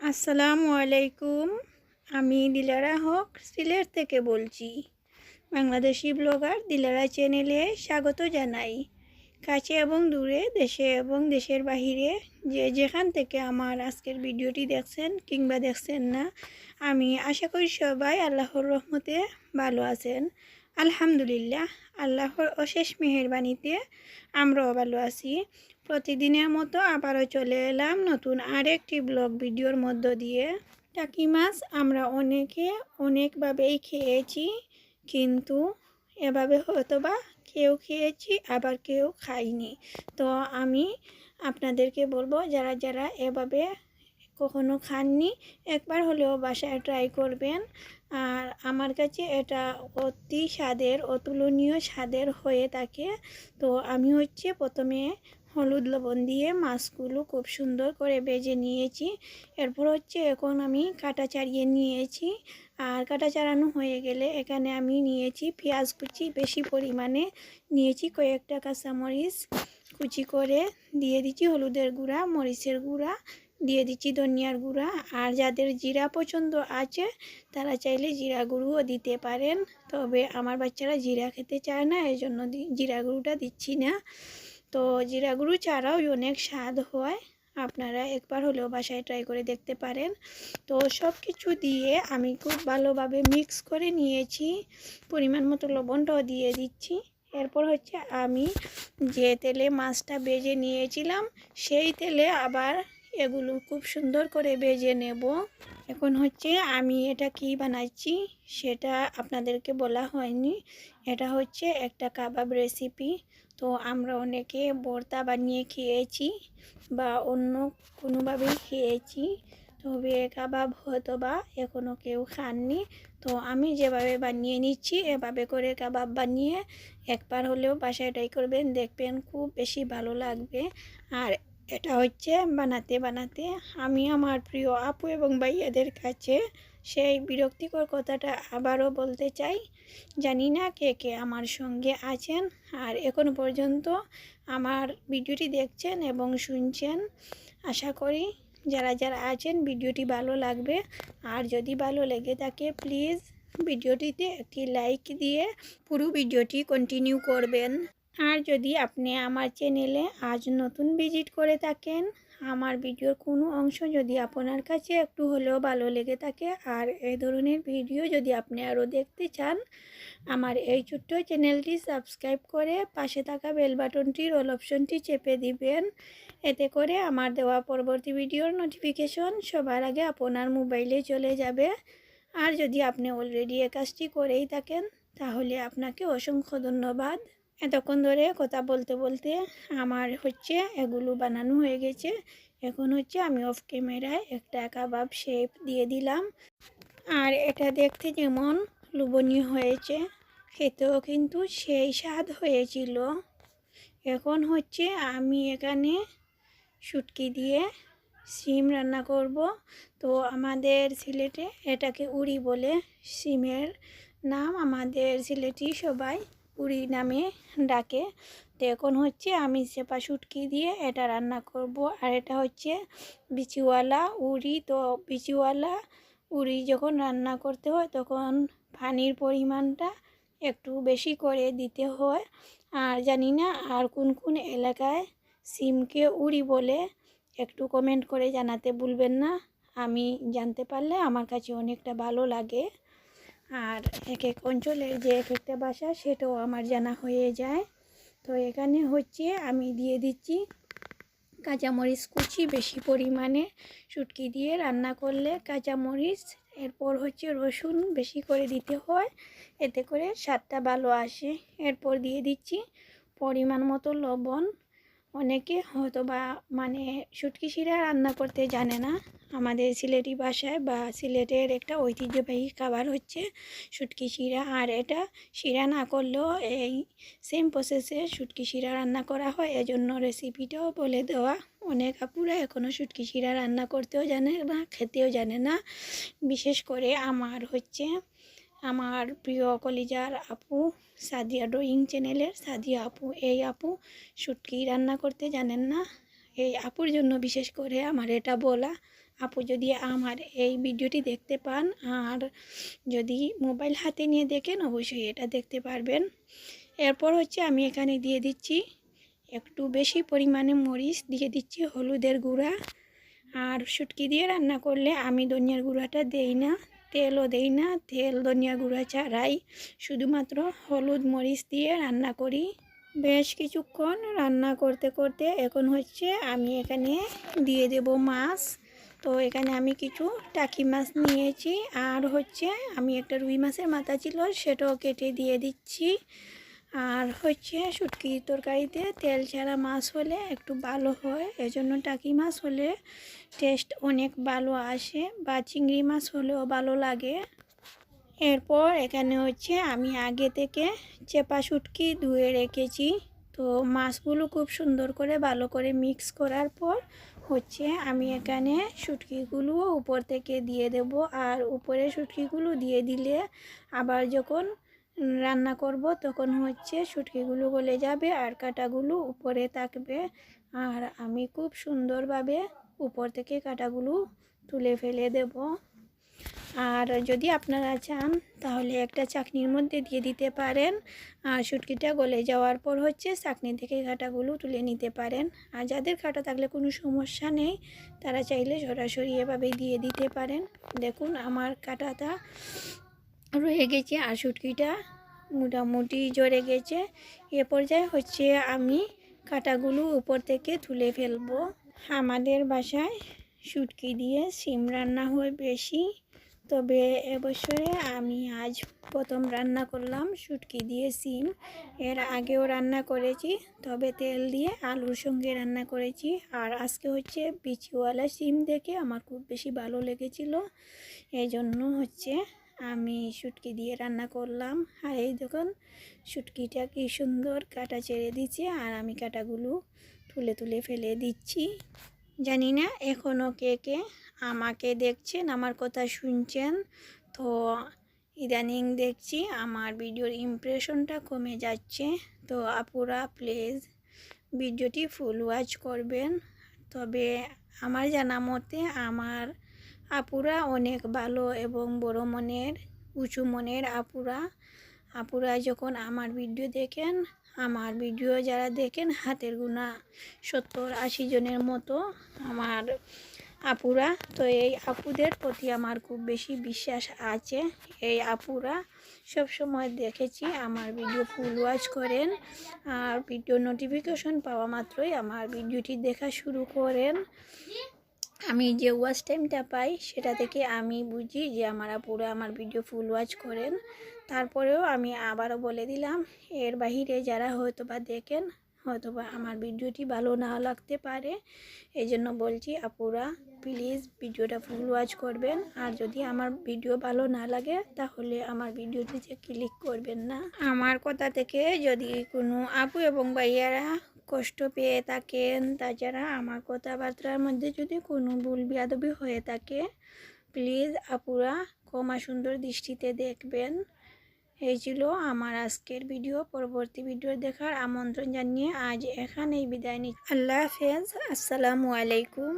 আসসালামু আলাইকুম। আমি দিলারা হক সিলেট থেকে বলছি। বাংলাদেশি ব্লগার দিলারা চ্যানেলে স্বাগত জানাই। কাছে এবং দূরে, দেশে এবং দেশের বাহিরে যে যেখান থেকে আমার আজকের ভিডিওটি দেখছেন কিংবা দেখছেন না, আমি আশা করি সবাই আল্লাহর রহমতে ভালো আছেন। আলহামদুলিল্লাহ, আল্লাহর অশেষ মেহেরবানিতে আমরাও ভালো আছি। প্রতিদিনের মতো আবারও চলে এলাম নতুন আরেকটি ব্লগ ভিডিওর মধ্য দিয়ে। টাকি মাছ আমরা অনেকে অনেকভাবেই খেয়েছি, কিন্তু এভাবে হয়তো বা কেউ খেয়েছি আবার কেউ খাইনি। তো আমি আপনাদেরকে বলবো, যারা যারা এভাবে কখনো খাননি, একবার হলেও বাসায় ট্রাই করবেন। আর আমার কাছে এটা অতি স্বাদের, অতুলনীয় স্বাদের হয়ে থাকে। তো আমি প্রথমে হলুদ লবণ দিয়ে মাছগুলো খুব সুন্দর করে ভেজে নিয়েছি। এরপর এখন আমি কাটা ছাড়িয়ে নিয়েছি। আর কাটা ছাড়ানো হয়ে গেলে এখানে আমি নিয়েছি পেঁয়াজ কুচি, বেশি পরিমাণে নিয়েছি কয়েকটা কাঁচামরিচ কুচি করে দিয়ে দিচ্ছি, হলুদের গুঁড়া, মরিচের গুঁড়া দিয়ে দিচ্ছি, ধনিয়ার গুঁড়া। আর যাদের জিরা পছন্দ আছে তারা চাইলে জিরা গুঁড়োও দিতে পারেন, তবে আমার বাচ্চারা জিরা খেতে চায় না, এই জন্য জিরা গুঁড়োটা দিচ্ছি না। তো জিরা গুঁড়ো ছাড়াও অনেক স্বাদ হয়, আপনারা একবার হলেও বাসায় ট্রাই করে দেখতে পারেন। তো সব কিছু দিয়ে আমি খুব ভালোভাবে মিক্স করে নিয়েছি, পরিমাণ মতো লবণটাও দিয়ে দিচ্ছি। এরপর আমি যে তেলে মাছটা ভেজে নিয়েছিলাম সেই তেলে আবার এগুলো খুব সুন্দর করে ভেজে নেব। এখন আমি এটা কি বানাচ্ছি সেটা আপনাদেরকে বলা হয়নি। এটা একটা কাবাব রেসিপি। তো আমরা অনেকে ভর্তা বানিয়ে খেয়েছি বা অন্য কোনোভাবেই খেয়েছি, তবে কাবাব হয়তো বা এখনও কেউ খাননি। তো আমি যেভাবে বানিয়ে নিচ্ছি এভাবে করে কাবাব বানিয়ে একবার হলেও বাসায় ট্রাই করবেন, দেখবেন খুব বেশি ভালো লাগবে। আর এটা বানাতে বানাতে আমি আমার প্রিয় আপু এবং ভাইয়াদের কাছে সেই বিরক্তিকর কথাটা আবারও বলতে চাই। জানি না কে কে আমার সঙ্গে আছেন আর এখনো পর্যন্ত আমার ভিডিওটি দেখছেন এবং শুনছেন। আশা করি যারা যারা আছেন ভিডিওটি ভালো লাগবে। আর যদি ভালো লেগে থাকে প্লিজ ভিডিওটিতে একটি লাইক দিয়ে পুরো ভিডিওটি কন্টিনিউ করবেন। আর যদি আপনি আমার চ্যানেলে আজ নতুন ভিজিট করে থাকেন, আমার ভিডিওর কোনো অংশ যদি আপনার কাছে একটু হলেও ভালো লেগে থাকে আর এই ধরনের ভিডিও যদি আপনি আরও দেখতে চান, আমার এই ছোট্ট চ্যানেলটি সাবস্ক্রাইব করে পাশে থাকা বেল বাটনটির অল অপশনটি চেপে দিবেন। এতে করে আমার দেওয়া পরবর্তী ভিডিওর নোটিফিকেশন সবার আগে আপনার মোবাইলে চলে যাবে। আর যদি আপনি অলরেডি এই কাজটি করেই থাকেন তাহলে আপনাকে অসংখ্য ধন্যবাদ। এতক্ষণ ধরে কথা বলতে বলতে আমার এগুলো বানানো হয়ে গেছে। এখন আমি অফ ক্যামেরায় একটা কাবাব শেপ দিয়ে দিলাম। আর এটা দেখতে যেমন লোভনীয় হয়েছে, খেতেও কিন্তু সেই স্বাদ হয়েছিল। এখন আমি এখানে শুটকি দিয়ে শিম রান্না করব। তো আমাদের সিলেটে এটাকে উড়ি বলে, শিমের নাম আমাদের সিলেটি সবাই উড়ি নামে ডাকে। তো এখন আমি চেপা শুটকি দিয়ে এটা রান্না করব। আর এটা বিচিওয়ালা উড়ি। তো বিচিওয়ালা উড়ি যখন রান্না করতে হয় তখন পানির পরিমাণটা একটু বেশি করে দিতে হয়। আর জানি না আর কোন কোন এলাকায় সিমকে উড়ি বলে, একটু কমেন্ট করে জানাতে ভুলবেন না। আমি জানতে পারলে আমার কাছে অনেকটা ভালো লাগে। আর এক এক অঞ্চলের যে এক একটা ভাষা সেটাও আমার জানা হয়ে যায়। তো এখানে আমি দিয়ে দিচ্ছি কাঁচামরিচ কুচি, বেশি পরিমাণে শুটকি দিয়ে রান্না করলে কাঁচামরিচ, এরপর রসুন বেশি করে দিতে হয়, এতে করে স্বাদটা ভালো আসে। এরপর দিয়ে দিচ্ছি পরিমাণ মতো লবণ। অনেকে হয়তো বা শুটকি শিরা রান্না করতে জানে না। আমাদের সিলেটি ভাষায় বা সিলেটের একটা ঐতিহ্যবাহী খাবার শুটকি শিরা। আর এটা শিরা না করলেও এই সেম প্রসেসে শুটকি শিরা রান্না করা হয়, এজন্য রেসিপিটাও বলে দেওয়া। অনেক আপুরা এখনও শুটকি শিরা রান্না করতেও জানে না, খেতেও জানে না। বিশেষ করে আমার প্রিয় কলিজার আপু সাদিয়া ড্রয়িং চ্যানেলের সাদিয়া আপু, এই আপু শুটকি রান্না করতে জানেন না। এই আপুর জন্য বিশেষ করে আমার এটা বলা। আপু যদি আমার এই ভিডিওটি দেখতে পান আর যদি মোবাইল হাতে নিয়ে দেখেন অবশ্যই এটা দেখতে পারবেন। এরপর হচ্ছে আমি এখানে দিয়ে দিচ্ছি একটু বেশি পরিমাণে মরিচ, দিয়ে দিচ্ছি হলুদের গুঁড়া। আর শুটকি দিয়ে রান্না করলে আমি ধনিয়ার গুঁড়াটা দেই না, তেলও দেই না, তেল ধনিয়া গুঁড়া ছাড়াই শুধুমাত্র হলুদ মরিচ দিয়ে রান্না করি। বেশ কিছুক্ষণ রান্না করতে করতে এখন হচ্ছে আমি এখানে দিয়ে দেব মাছ। তো এখানে আমি কিছু টাকি মাছ নিয়েছি, আর হচ্ছে আমি একটা রুই মাছের মাথা ছিল সেটাও কেটে দিয়ে দিচ্ছি। আর হচ্ছে শুটকির তরকারিতে তেল ছাড়া মাছ হলে একটু ভালো হয়, এজন্য টাকি মাছ হলে টেস্ট অনেক ভালো আসে, বা চিংড়ি মাছ হলেও ভালো লাগে। এরপর এখানে হচ্ছে আমি আগে থেকে চেপা শুটকি ধুয়ে রেখেছি। তো মাছগুলো খুব সুন্দর করে ভালো করে মিক্স করার পর হচ্ছে আমি এখানে শুটকিগুলো উপর থেকে দিয়ে দেব। আর উপরে শুটকিগুলো দিয়ে দিলে আবার যখন রান্না করব তখন হচ্ছে শুটকিগুলো গলে যাবে আর কাঁটাগুলো উপরে থাকবে। আর আমি খুব সুন্দরভাবে উপর থেকে কাঁটাগুলো তুলে ফেলে দেব। আর যদি আপনারা চান তাহলে একটা চাকনির মধ্যে দিয়ে দিতে পারেন, আর শুটকিটা গলে যাওয়ার পর হচ্ছে চাকনি থেকে কাঁটাগুলো তুলে নিতে পারেন। আর যাদের কাঁটা থাকলে কোনো সমস্যা নেই, তারা চাইলে সরাসরি এভাবে দিয়ে দিতে পারেন। দেখুন আমার কাঁটাটা রয়ে গেছে আর শুটকিটা মোটামুটি জড়ে গেছে। এ পর্যায়ে হচ্ছে আমি কাঁটাগুলো উপর থেকে তুলে ফেলবো। আমাদের বাসায় শুটকি দিয়ে সিম রান্না হয় বেশি, তবে এবছরে আমি আজ প্রথম রান্না করলাম শুটকি দিয়ে সিম। এর আগেও রান্না করেছি, তবে তেল দিয়ে আলুর সঙ্গে রান্না করেছি। আর আজকে হচ্ছে বিচিওয়ালা সিম দেখে আমার খুব বেশি ভালো লেগেছিল, এই জন্য হচ্ছে আমি শুটকি দিয়ে রান্না করলাম। আর এই দেখুন শুটকিটা কি সুন্দর কাটা ছেড়ে দিচ্ছে, আর আমি কাটাগুলো তুলে তুলে ফেলে দিচ্ছি। জানি না এখনও কে কে আমাকে দেখছেন, আমার কথা শুনছেন। তো ইদানিং দেখছি আমার ভিডিওর ইমপ্রেশনটা কমে যাচ্ছে। তো আপুরা প্লিজ ভিডিওটি ফুল ওয়াচ করবেন। তবে আমার জানা মতে আমার আপুরা অনেক ভালো এবং বড় মনের, উঁচু মনের আপুরা যখন আমার ভিডিও দেখেন, আমার ভিডিও যারা দেখেন হাতের গোনা 70-80 জনের মতো আমার আপুরা। তো এই আপুদের প্রতি আমার খুব বেশি বিশ্বাস আছে। এই আপুরা সব সময় দেখেছি আমার ভিডিও ফুল ওয়াচ করেন, আর ভিডিও নোটিফিকেশন পাওয়া মাত্রই আমার ভিডিওটি দেখা শুরু করেন। আমি যে ওয়াচ টাইমটা পাই সেটা থেকে আমি বুঝি যে আমার আপুরা আমার ভিডিও ফুল ওয়াচ করেন। তারপরেও আমি আবারও বলে দিলাম, এর বাহিরে যারা হয়তোবা দেখেন, হয়তোবা আমার ভিডিওটি ভালো না লাগতে পারে, এই জন্য বলছি আপুরা প্লিজ ভিডিওটা ফুল ওয়াচ করবেন। আর যদি আমার ভিডিও ভালো না লাগে তাহলে আমার ভিডিওটিতে ক্লিক করবেন না। আমার কথা থেকে যদি কোনো আপু এবং ভাইয়ারা কষ্ট পেয়ে থাকেন, তাছাড়া আমার কথাবার্তার মধ্যে যদি কোনো ভুল বেয়াদবি হয়ে থাকে, প্লিজ আপুরা ক্ষমা সুন্দর দৃষ্টিতে দেখবেন। এই ছিল আমার আজকের ভিডিও। পরবর্তী ভিডিও দেখার আমন্ত্রণ জানিয়ে আজ এখানেই বিদায় নিচ্ছি। আল্লাহ হাফেজ, আসসালামু আলাইকুম।